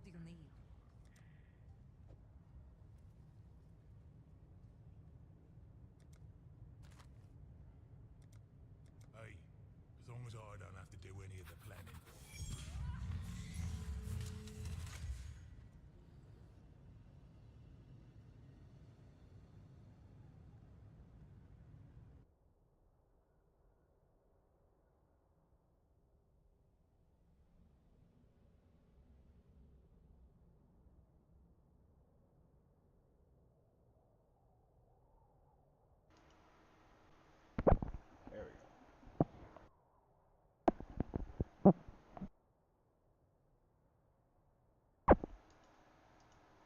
What do you need? Hey, as long as I don't have to do any of the planning. There we go.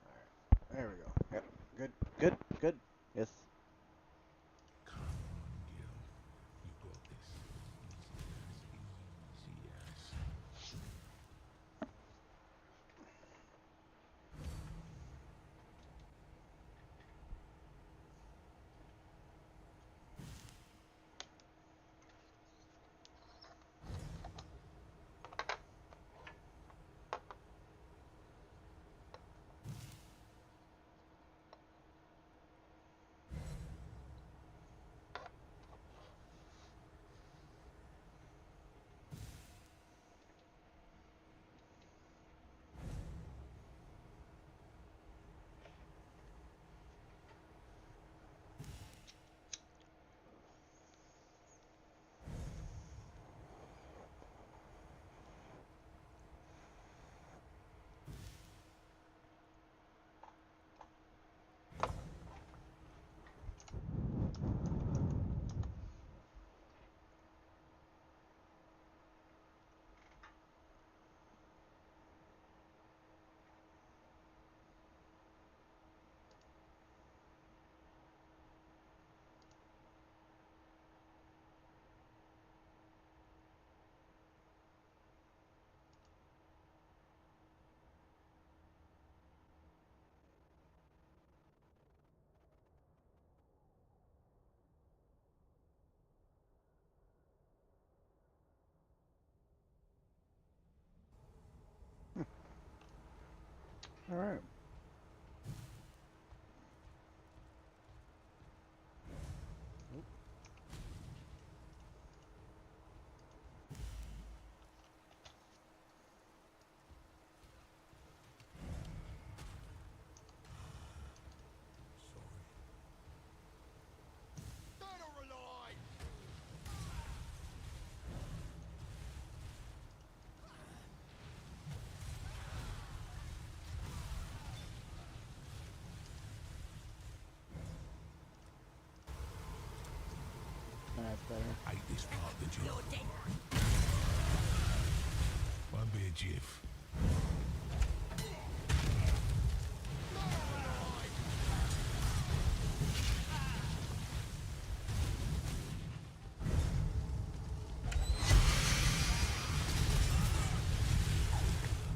Alright. There we go. Yep. Good. Good. Good. Yes. Come on, Gil. You got this. Easy as. Alright. Sorry. Dead or alive! That's better. Hate this part of the job. Won't be a jiff.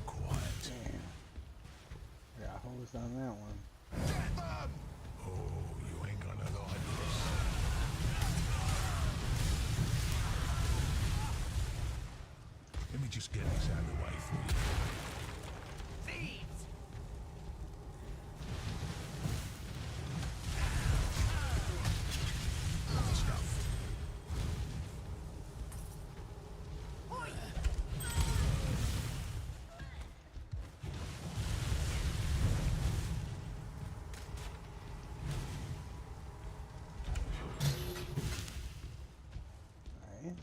Quiet. Damn. I got hosed on that one. Oh, you ain't gonna like this. Let me just get this out of the way for you. Thieves! Stuff. Nice.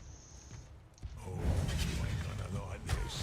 Oh, you ain't gonna like this.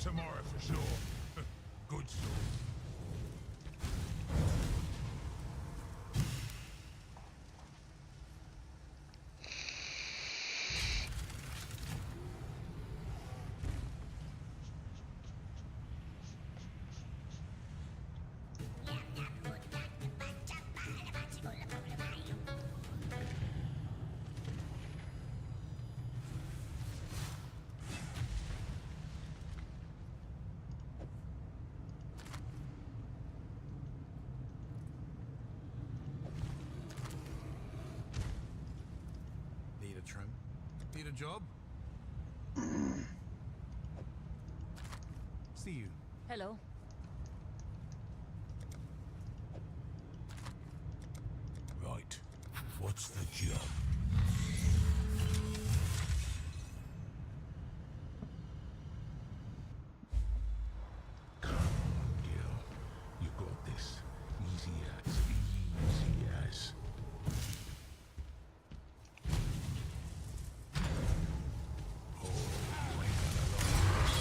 Tomorrow for sure. Good sort. Need a trim? Need a job? See you. Hello. Right. What's the job? Come on, Gil. You got this. Easy as. Easy as. Oh, you ain't gonna like this.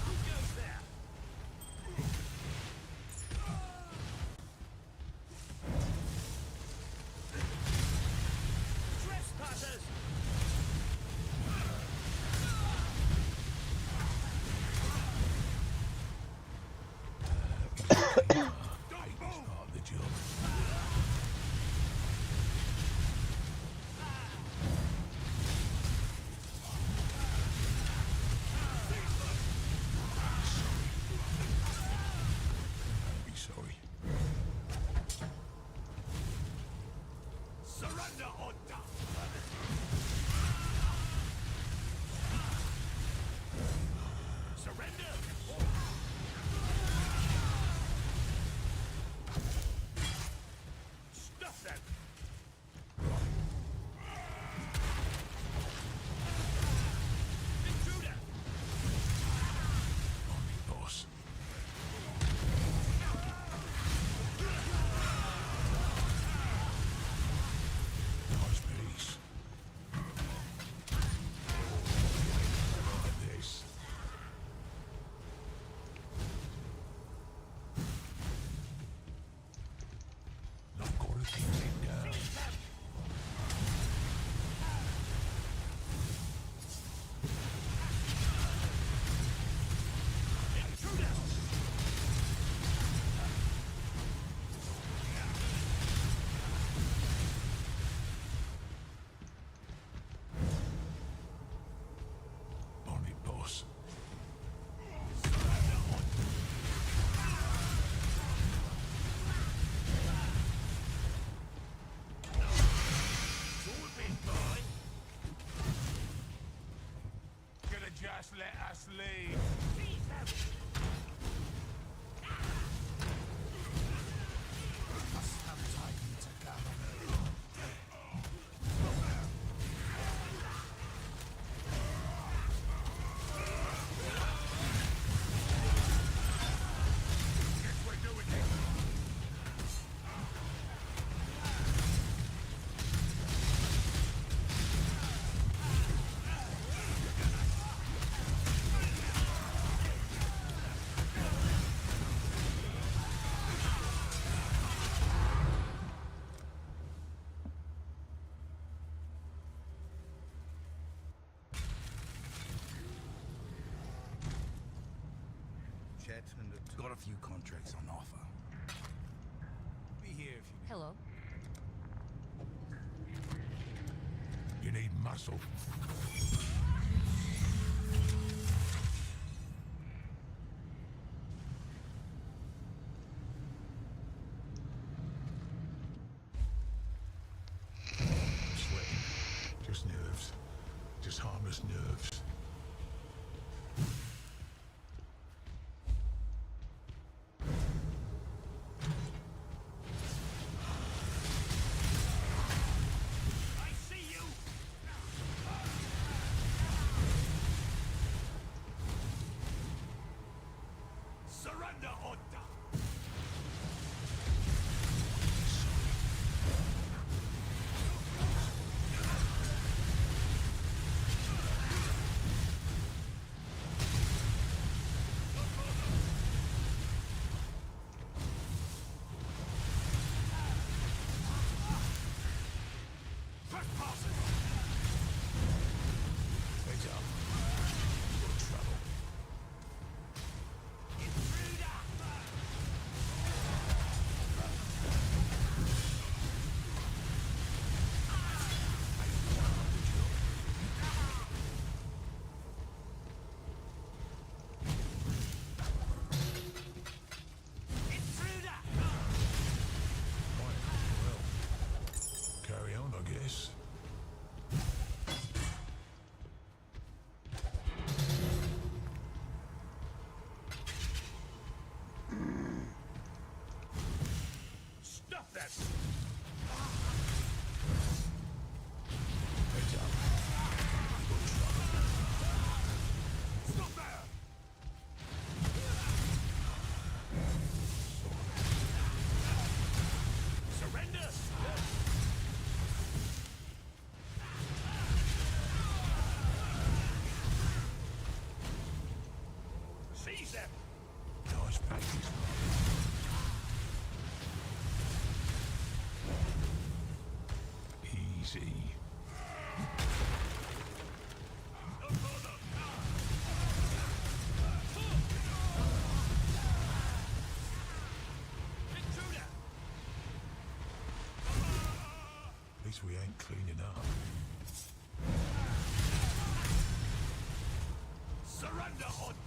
Who goes there? Trespassers! Don't move! Part of the job. Be sorry. Surrender or die! Surrender! Stuff them! Intruder! On me, boss. Nice piece. Like this. Not gotta keep it down. Intruder! On it, boss. It's all been mine! Gonna just let us leave. Seize them! Must have time to gather. Guess we're doing this! Chet and got a few contracts on offer. Be here if you need. Hello. You need muscle. Sweating. Just nerves. Just harmless nerves. I see you! see. Intruder! At least we ain't cleaning up. Surrender, Hunter!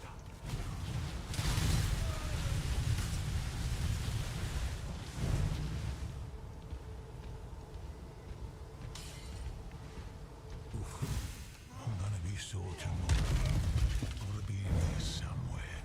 I'm gonna be sore tomorrow. Gotta be in here somewhere.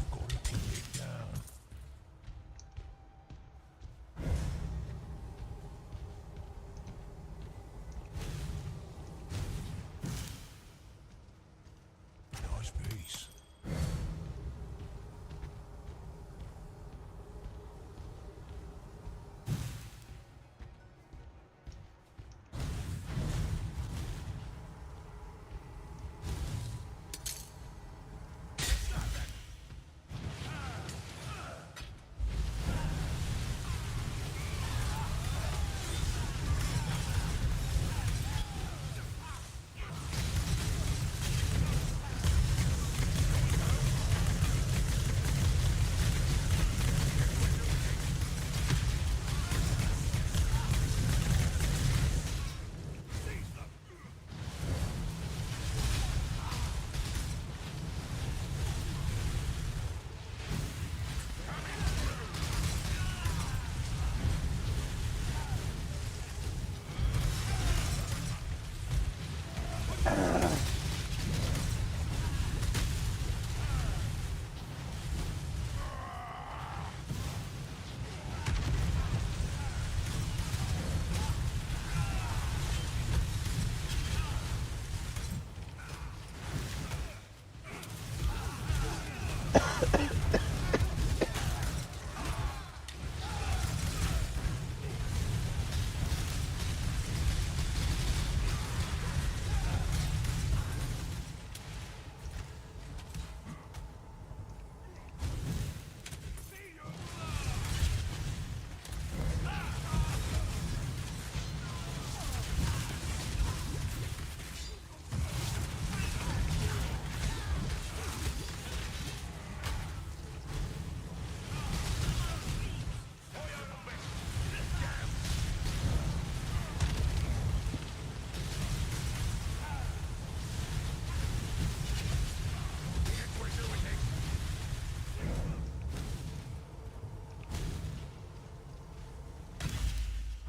Gotta keep it down. Nice piece.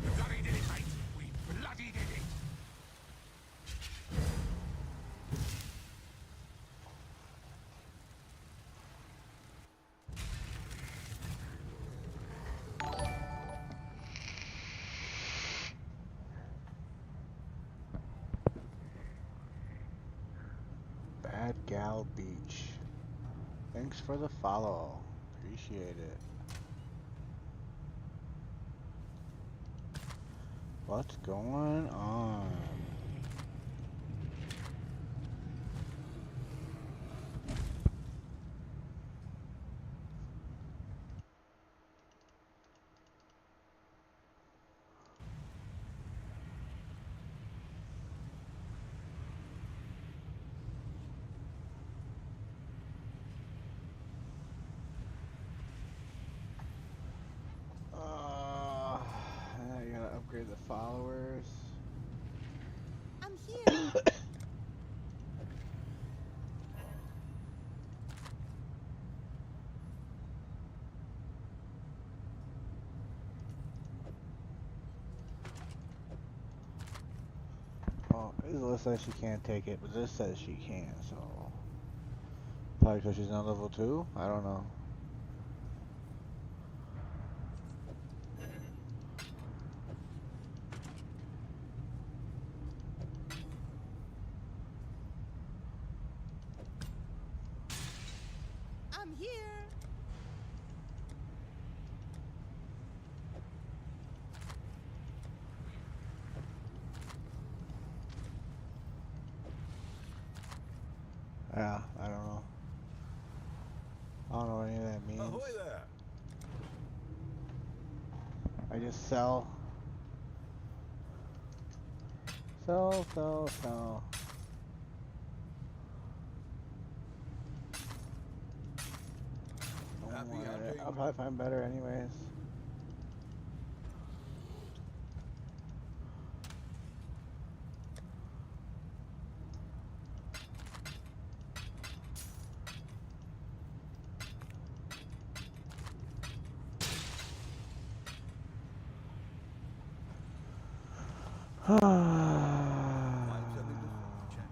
We bloody did it, mate! We bloody did it! Bad Gal Beach. Thanks for the follow. Appreciate it. What's going on? Now you gotta upgrade the followers. I'm here. Oh, this says she can't take it, but this says she can, so probably because she's not level 2? I don't know. I'm here. Yeah, I don't know. I don't know what any of that means. Ahoy there! I just sell. Sell, sell, sell. Don't Happy want it. hunting. I'll probably find better anyways. Find something to check.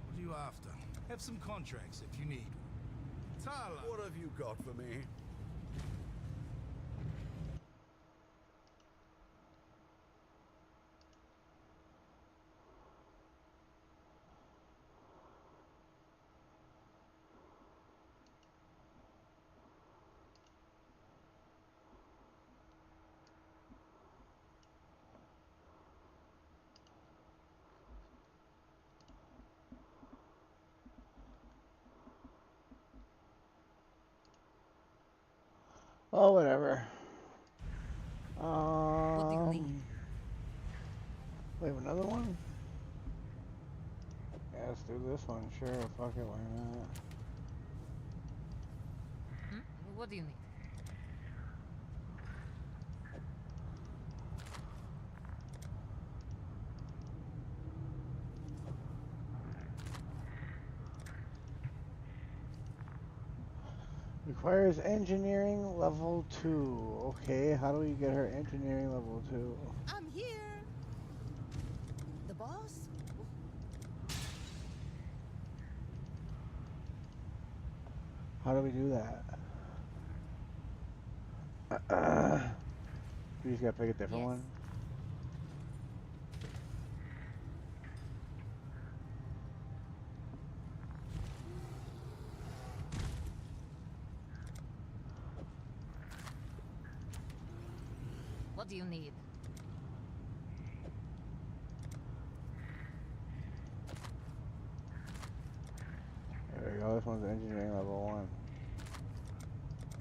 What are you after? Have some contracts if you need. Tyler. What have you got for me? Oh, whatever. What do you need? Wait, another one? Yeah, let's do this one. Sure, fuck it, why not? Hmm? What do you need? Requires engineering level 2. Okay, how do we get her engineering level 2? I'm here. The boss? How do we do that? We just gotta pick a different Yes. one? What do you need? There we go, this one's engineering level 1.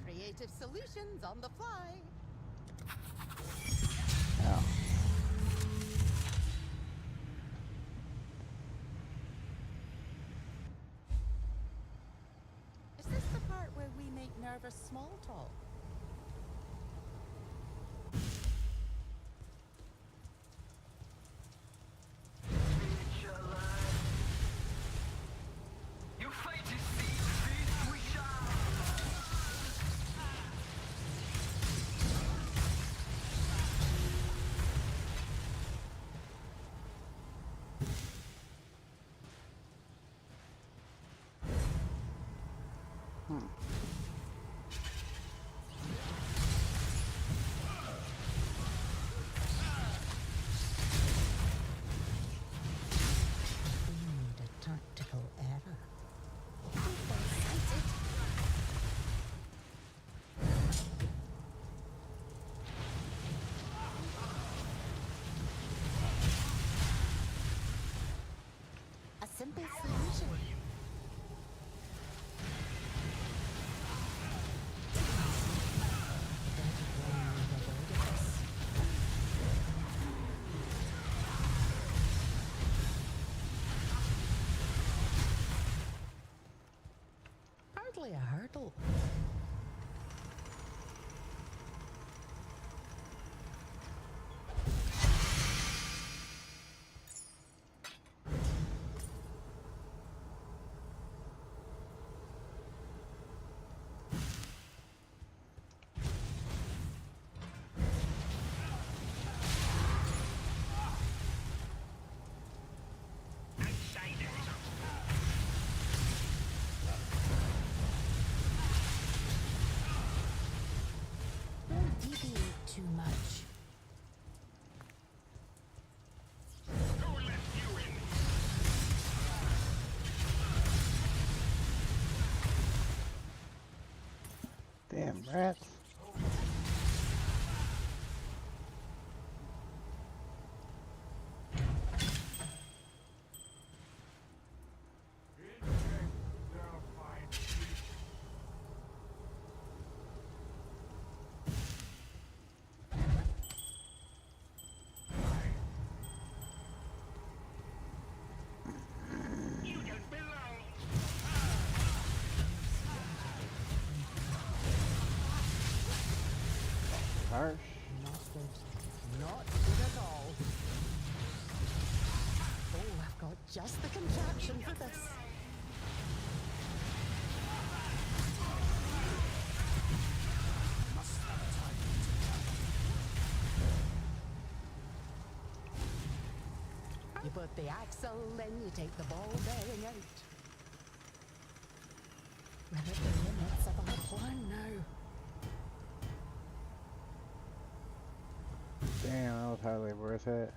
Creative solutions on the fly. Yeah. Is this the part where we make nervous small talk? You fight to see, feast we shall. We need a tactical error. Excited. A simple solution. Damn rats. You don't belong. Harsh. Not good. Not good at all. Oh, I've got just the contraption for this. You put the axle, then you take the ball bearing out. We're at the limits of our plan now. Damn, that was hardly worth it.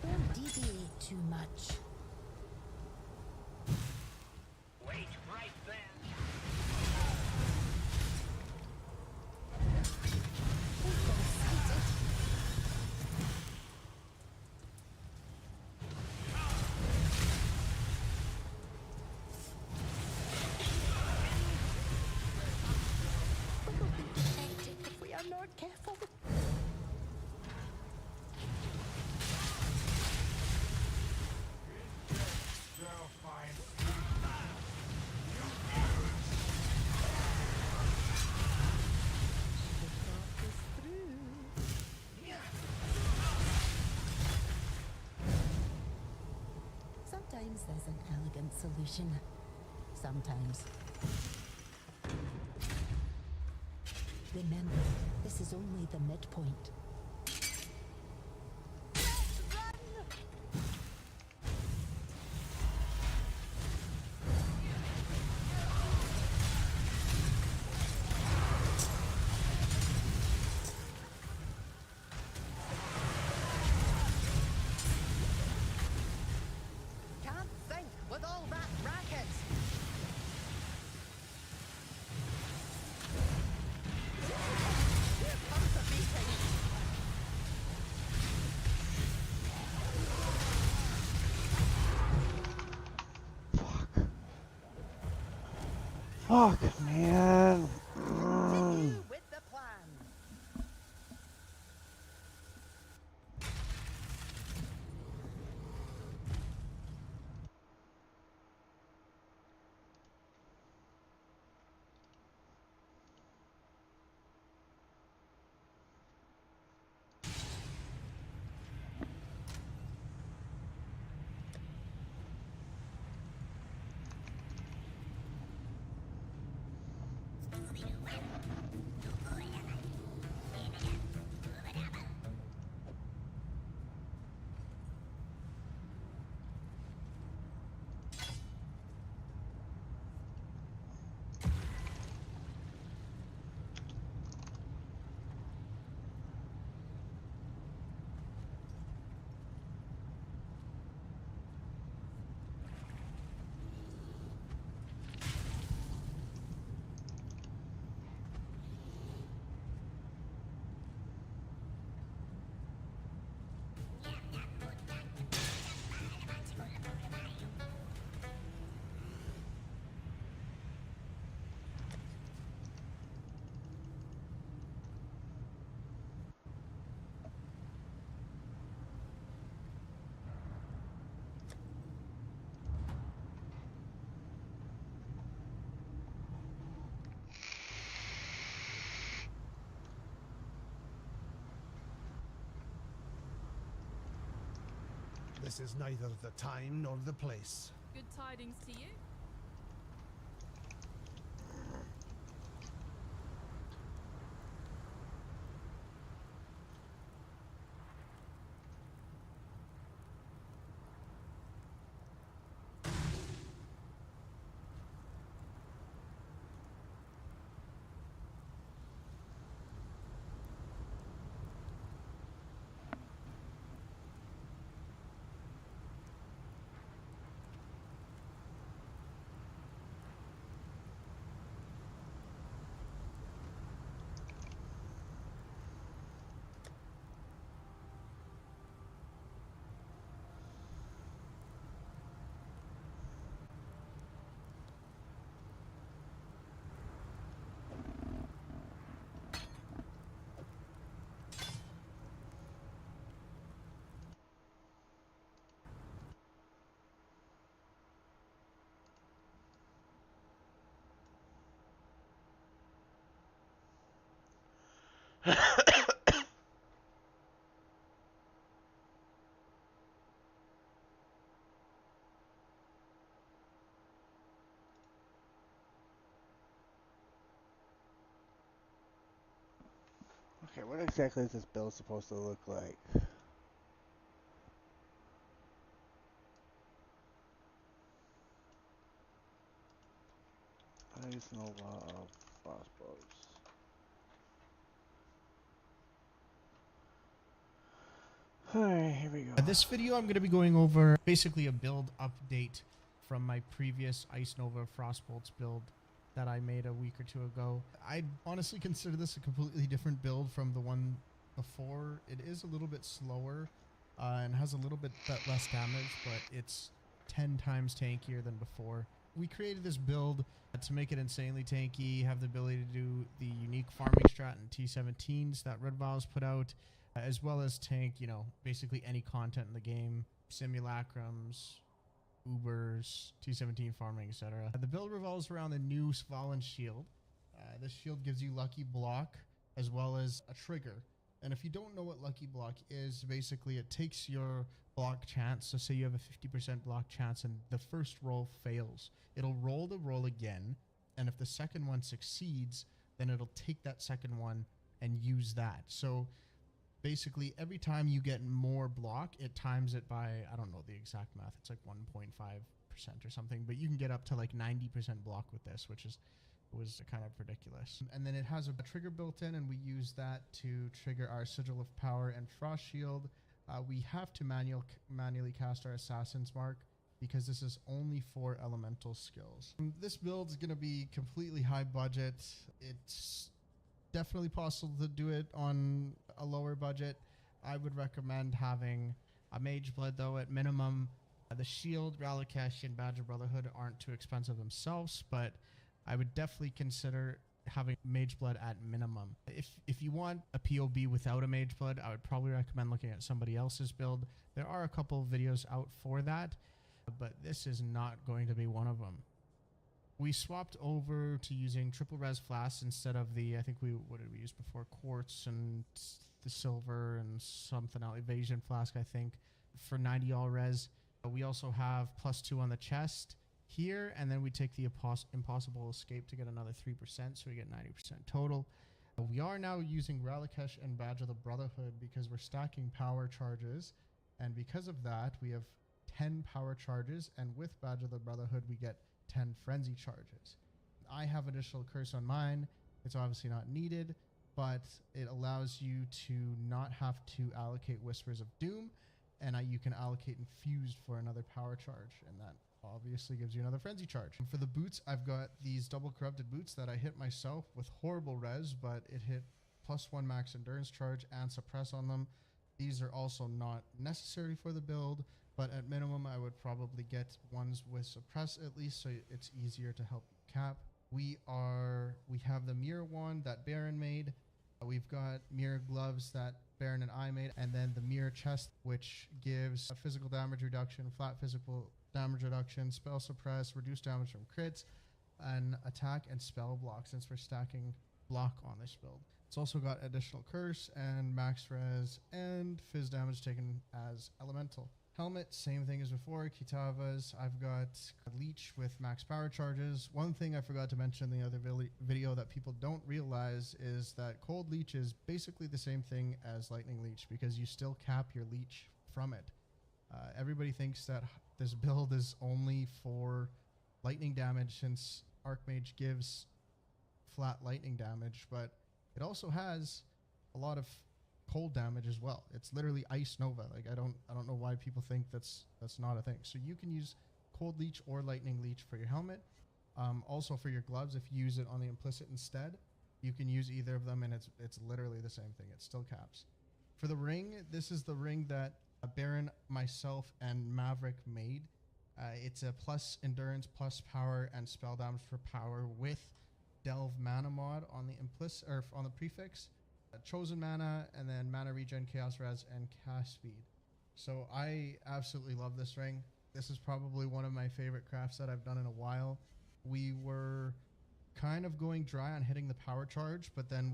Don't deviate too much. Wait right there. Don't get excited. We'll be detected if we are not careful. Sometimes there's an elegant solution. Sometimes. Remember, this is only the midpoint. Can't think with all that racket. Here comes the beating. Fuck, man. Continue with the plan. This is neither the time nor the place. Good tidings to you. Okay, what exactly is this build supposed to look like? Ice Nova of Frostbolts. Alright, here we go. This video I'm going to be going over basically a build update from my previous Ice Nova Frostbolts build that I made a week or two ago. I honestly consider this a completely different build from the one before. It is a little bit slower and has a little bit less damage, but it's 10 times tankier than before. We created this build to make it insanely tanky, have the ability to do the unique farming strat and T17s that Red Vials put out, as well as tank, you know, basically any content in the game, simulacrums, Ubers, T17 farming, etc. The build revolves around the new Svalin shield. This shield gives you lucky block as well as a trigger. And if you don't know what lucky block is, basically it takes your block chance. So say you have a 50% block chance and the first roll fails. It'll roll the roll again. And if the second one succeeds, then it'll take that second one and use that. So basically every time you get more block, it times it by, I don't know the exact math, it's like 1.5% or something, but you can get up to like 90% block with this, which was kind of ridiculous. And then it has a trigger built in, and we use that to trigger our Sigil of Power and Frost Shield. We have to manually cast our Assassin's Mark because this is only for elemental skills. This build is going to be completely high budget. It's definitely possible to do it on a lower budget. I would recommend having a Mageblade though at minimum. The Shield, Ralakesh, and Badger Brotherhood aren't too expensive themselves, but I would definitely consider having Mageblade at minimum. If you want a POB without a Mageblade, I would probably recommend looking at somebody else's build. There are a couple of videos out for that, but this is not going to be one of them. We swapped over to using triple res flasks instead of the, I think what did we use before? Quartz and the silver and something else, evasion flask, I think, for 90 all res. We also have +2 on the chest here, and then we take the impossible escape to get another 3%, so we get 90% total. We are now using Ralakesh and Badge of the Brotherhood because we're stacking power charges, and because of that, we have 10 power charges, and with Badge of the Brotherhood, we get 10 frenzy charges. I have additional curse on mine. It's obviously not needed, but it allows you to not have to allocate Whispers of Doom, and you can allocate Infused for another power charge, and that obviously gives you another frenzy charge. And for the boots, I've got these double corrupted boots that I hit myself with horrible res, but it hit +1 max endurance charge and suppress on them. These are also not necessary for the build, but at minimum I would probably get ones with suppress at least, so it's easier to help cap. We have the mirror wand that Baron made. We've got mirror gloves that Baron and I made, and then the mirror chest, which gives a physical damage reduction, flat physical damage reduction, spell suppress, reduced damage from crits, and attack and spell block, since we're stacking block on this build. It's also got additional curse and max res and fizz damage taken as elemental. Helmet, same thing as before, Kitavas. I've got Leech with max power charges. One thing I forgot to mention in the other video that people don't realize is that Cold Leech is basically the same thing as Lightning Leech because you still cap your Leech from it. Everybody thinks that this build is only for lightning damage since Archmage gives flat lightning damage, but it also has a lot of cold damage as well. It's literally Ice Nova. Like I don't know why people think that's not a thing. So you can use Cold Leech or Lightning Leech for your helmet. Also for your gloves, if you use it on the implicit instead, you can use either of them, and it's literally the same thing. It still caps. For the ring, this is the ring that Baron, myself, and Maverick made. It's a plus endurance, plus power, and spell damage for power with Delve Mana mod on the implicit or on the prefix. Chosen mana, and then mana regen, chaos res, and cast speed. So I absolutely love this ring. This is probably one of my favorite crafts that I've done in a while. We were kind of going dry on hitting the power charge, but then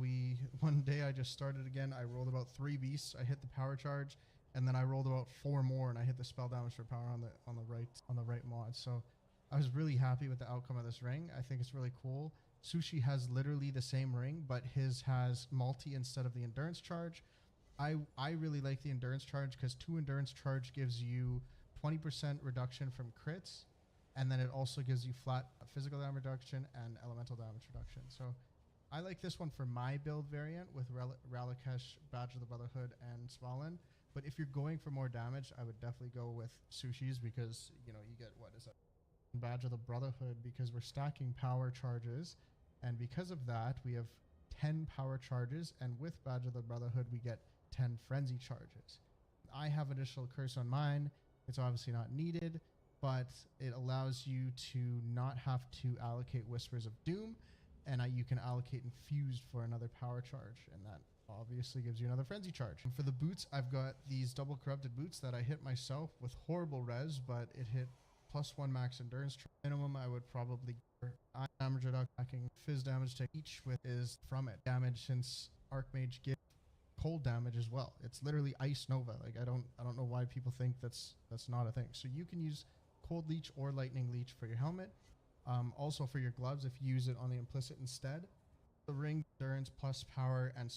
one day I just started again. I rolled about 3 beasts. I hit the power charge, and then I rolled about 4 more, and I hit the spell damage for power on the right mod. So I was really happy with the outcome of this ring. I think it's really cool. Sushi has literally the same ring, but his has multi instead of the endurance charge. I really like the endurance charge because 2 endurance charge gives you 20% reduction from crits, and then it also gives you flat physical damage reduction and elemental damage reduction. So I like this one for my build variant with Ralakesh, Badge of the Brotherhood, and Smalin. But if you're going for more damage, I would definitely go with Sushi's because, you know, you get, what is that? Badge of the Brotherhood, because we're stacking power charges. And because of that, we have 10 power charges. And with Badge of the Brotherhood, we get 10 frenzy charges. I have additional curse on mine. It's obviously not needed, but it allows you to not have to allocate Whispers of Doom, and you can allocate Infused for another power charge, and that obviously gives you another frenzy charge. And for the boots, I've got these double corrupted boots that I hit myself with horrible res, but it hit +1 max endurance. Minimum, I would probably damage reduction, fizz damage take each with is from it. Damage, since Archmage gives cold damage as well. It's literally Ice Nova. Like I don't know why people think that's not a thing. So you can use Cold Leech or Lightning Leech for your helmet. Also for your gloves, if you use it on the implicit instead. The ring, endurance plus power, and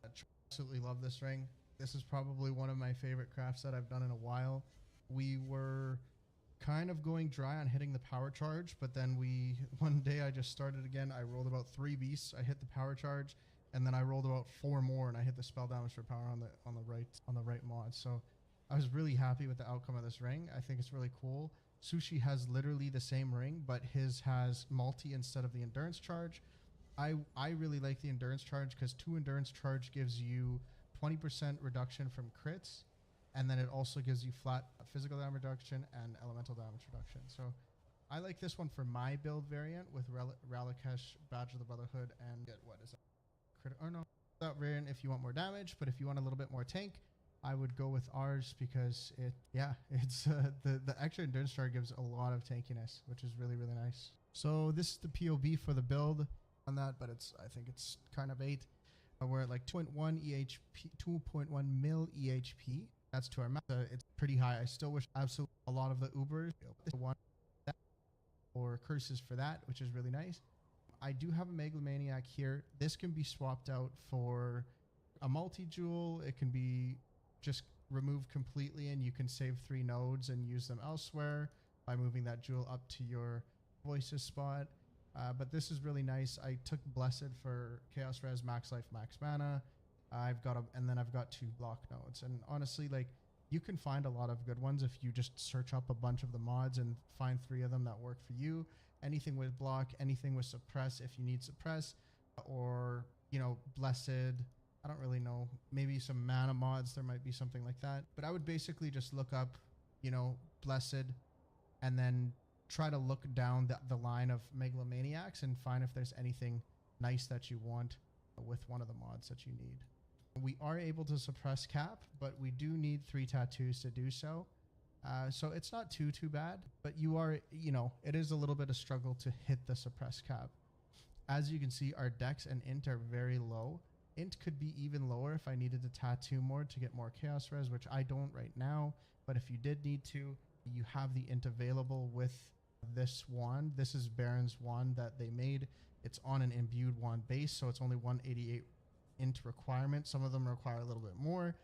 I absolutely love this ring. This is probably one of my favorite crafts that I've done in a while. We were kind of going dry on hitting the power charge, but then one day I just started again. I rolled about 3 beasts. I hit the power charge, and then I rolled about 4 more, and I hit the spell damage for power on the right mod. So I was really happy with the outcome of this ring. I think it's really cool. Sushi has literally the same ring, but his has multi instead of the endurance charge. I really like the endurance charge because 2 endurance charge gives you 20% reduction from crits, and then it also gives you flat physical damage reduction and elemental damage reduction. So I like this one for my build variant with Ralakesh, Badge of the Brotherhood, and what is that? Or no, that variant if you want more damage, but if you want a little bit more tank, I would go with ours because it's the extra endurance charge gives a lot of tankiness, which is really, really nice. So this is the POB for the build on that, but I think it's kind of 8. We're at like 2.1 EHP, 2.1 mil EHP. That's to our max. It's pretty high. I still wish absolutely a lot of the Ubers one or curses for that, which is really nice. I do have a Megalomaniac here. This can be swapped out for a multi-jewel. It can be just removed completely, and you can save 3 nodes and use them elsewhere by moving that jewel up to your voices spot. But this is really nice. I took Blessed for Chaos Res, Max Life, Max Mana. And then I've got 2 block nodes. And honestly, like, you can find a lot of good ones if you just search up a bunch of the mods and find 3 of them that work for you. Anything with block, anything with suppress if you need suppress, or, you know, Blessed. I don't really know. Maybe some mana mods, there might be something like that. But I would basically just look up, you know, Blessed, and then try to look down the line of Megalomaniacs and find if there's anything nice that you want with one of the mods that you need. We are able to suppress cap, but we do need 3 tattoos to do so. So it's not too bad, but it is a little bit of struggle to hit the suppress cap. As you can see, our dex and int are very low. Int could be even lower if I needed to tattoo more to get more chaos res, which I don't right now. But if you did need to, you have the int available with this wand. This is Baron's wand that they made. It's on an imbued wand base, so it's only 188 int requirement. Some of them require a little bit more,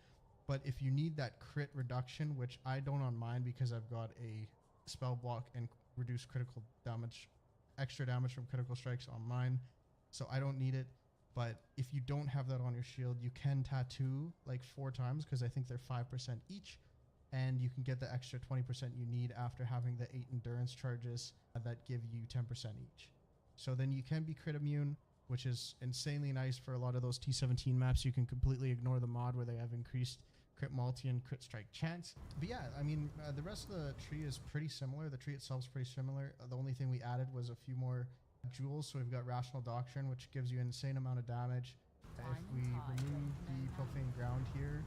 but if you need that crit reduction, which I don't on mine because I've got a spell block and reduce critical damage, extra damage from critical strikes on mine, so I don't need it. But if you don't have that on your shield, you can tattoo like 4 times because I think they're 5% each, and you can get the extra 20% you need after having the 8 endurance charges that give you 10% each. So then you can be crit immune, which is insanely nice for a lot of those T17 maps. You can completely ignore the mod where they have increased crit multi and crit strike chance. But yeah, I mean, the rest of the tree is pretty similar. The tree itself is pretty similar. The only thing we added was a few more jewels. So we've got Rational Doctrine, which gives you an insane amount of damage. If we remove the Profane Ground here,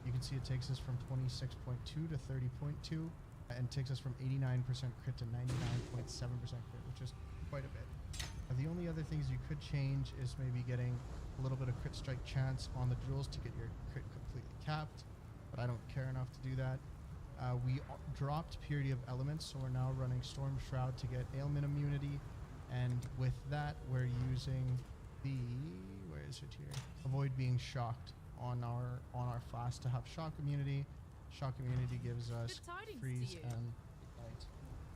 you can see it takes us from 26.2 to 30.2 and takes us from 89% crit to 99.7% crit, which is quite a bit. The only other things you could change is maybe getting a little bit of crit strike chance on the jewels to get your crit completely capped, but I don't care enough to do that. We dropped Purity of Elements, so we're now running Storm Shroud to get ailment immunity, And with that, we're using the, where is it here? Avoid being shocked on our flask to have shock immunity. Shock immunity gives us Good tidings to freeze you. and ignite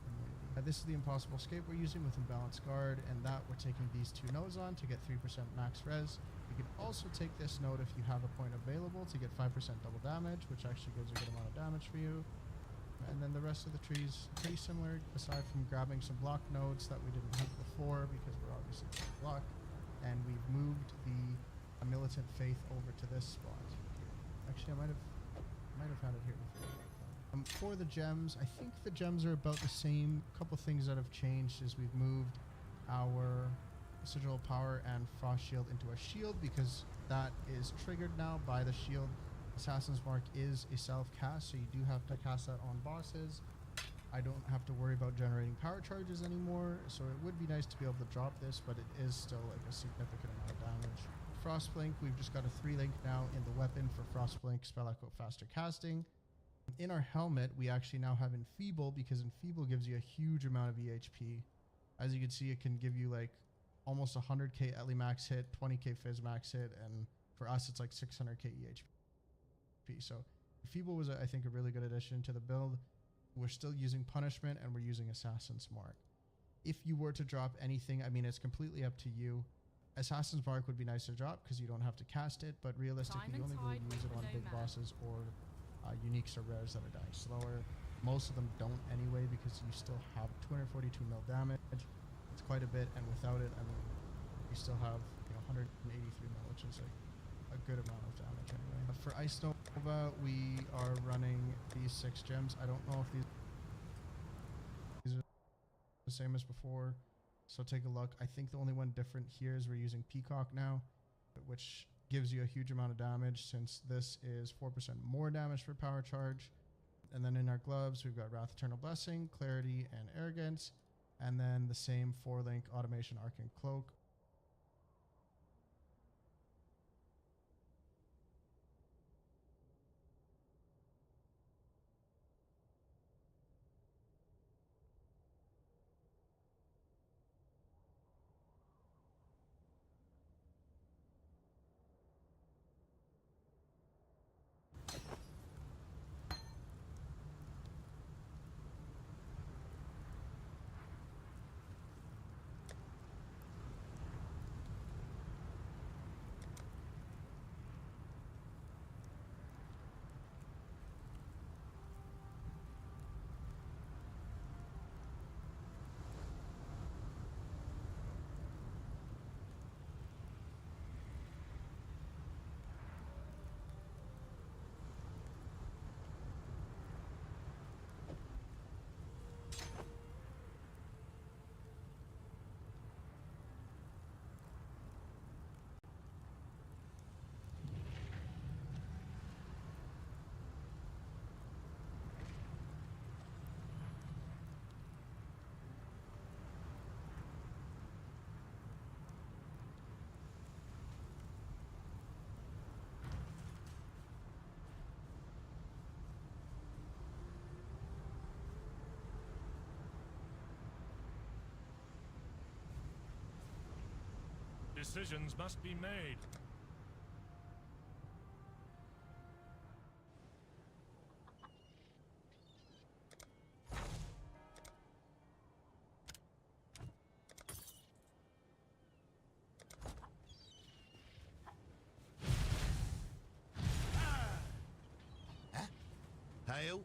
immunity. This is the impossible escape we're using with imbalanced guard, and that we're taking these two nodes on to get 3% max res. You can also take this node if you have a point available to get 5% double damage, which actually gives a good amount of damage for you. And then the rest of the trees pretty similar, aside from grabbing some block nodes that we didn't have before because we're obviously block. And we've moved the militant faith over to this spot here. Actually, I might have had it here before. For the gems, I think the gems are about the same. A couple things that have changed is we've moved our sigil power and frost shield into a shield because that is triggered now by the shield. Assassin's Mark is a self-cast, so you do have to cast that on bosses. I don't have to worry about generating power charges anymore, so it would be nice to be able to drop this, but it is still like a significant amount of damage. Frostblink, we've just got a 3-link now in the weapon for Frostblink, spell echo, faster casting. In our helmet, we actually now have Enfeeble because Enfeeble gives you a huge amount of EHP. As you can see, it can give you like almost 100k Ellie max hit, 20k Fizz max hit, and for us, it's like 600k EHP. So Enfeeble was, I think, a really good addition to the build. We're still using Punishment and we're using Assassin's Mark. If you were to drop anything, I mean, it's completely up to you. Assassin's Mark would be nice to drop because you don't have to cast it, but realistically, you only really use it on big bosses or uniques or rares that are dying slower. Most of them don't anyway because you still have 242 mil damage. It's quite a bit, and without it, I mean, you still have 183 mil, which is like a good amount of damage anyway. For Ice Nova, we are running these 6 gems. I don't know if these are the same as before, so take a look. I think the only one different here is we're using Peacock now, which gives you a huge amount of damage since this is 4% more damage for power charge. And then in our gloves, we've got Wrath Eternal Blessing, Clarity, and Arrogance, and then the same 4-link Automation Arcane Cloak. Decisions must be made. Hail.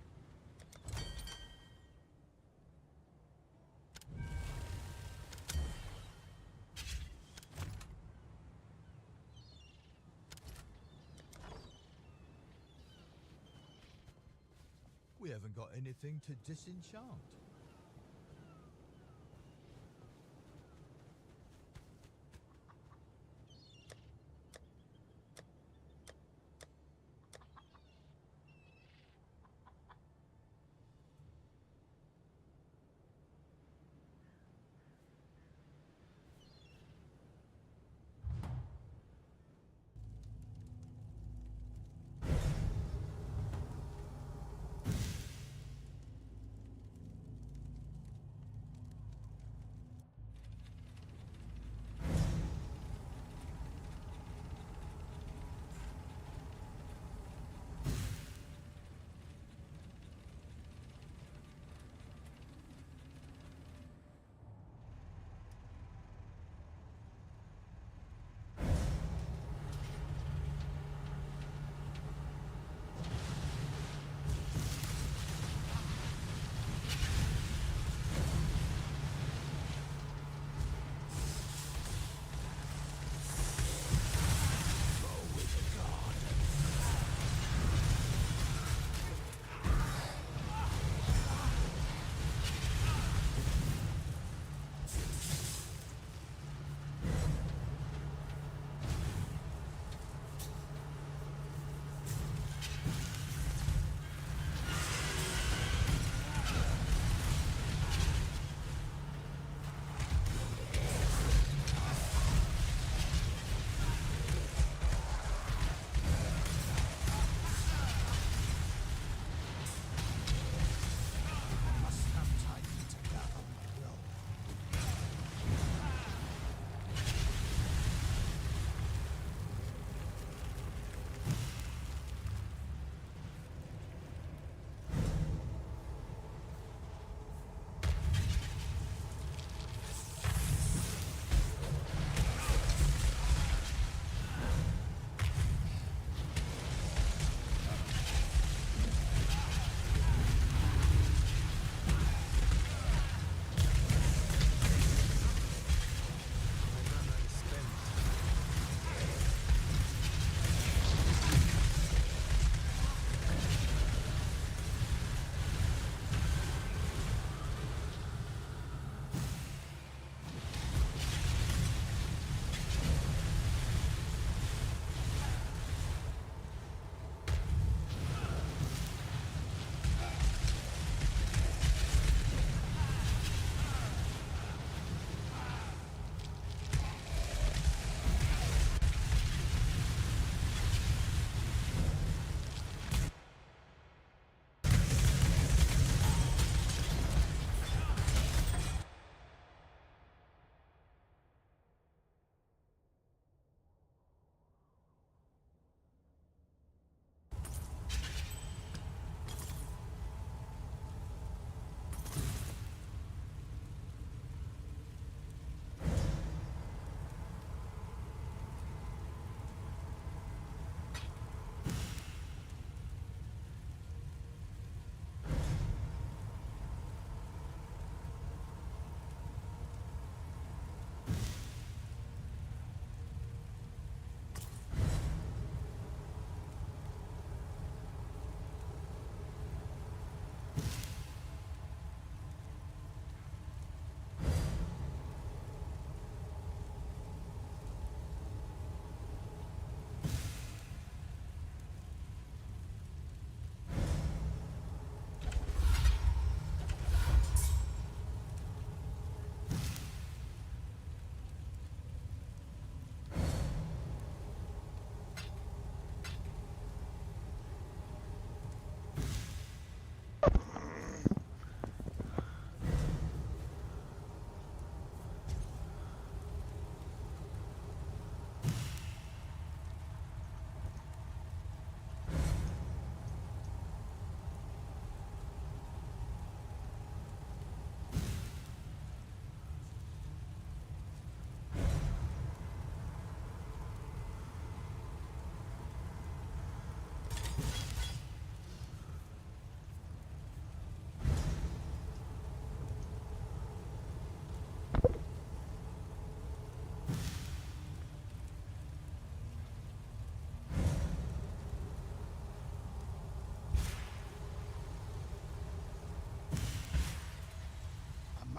We haven't got anything to disenchant.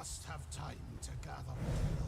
must have time to gather materials.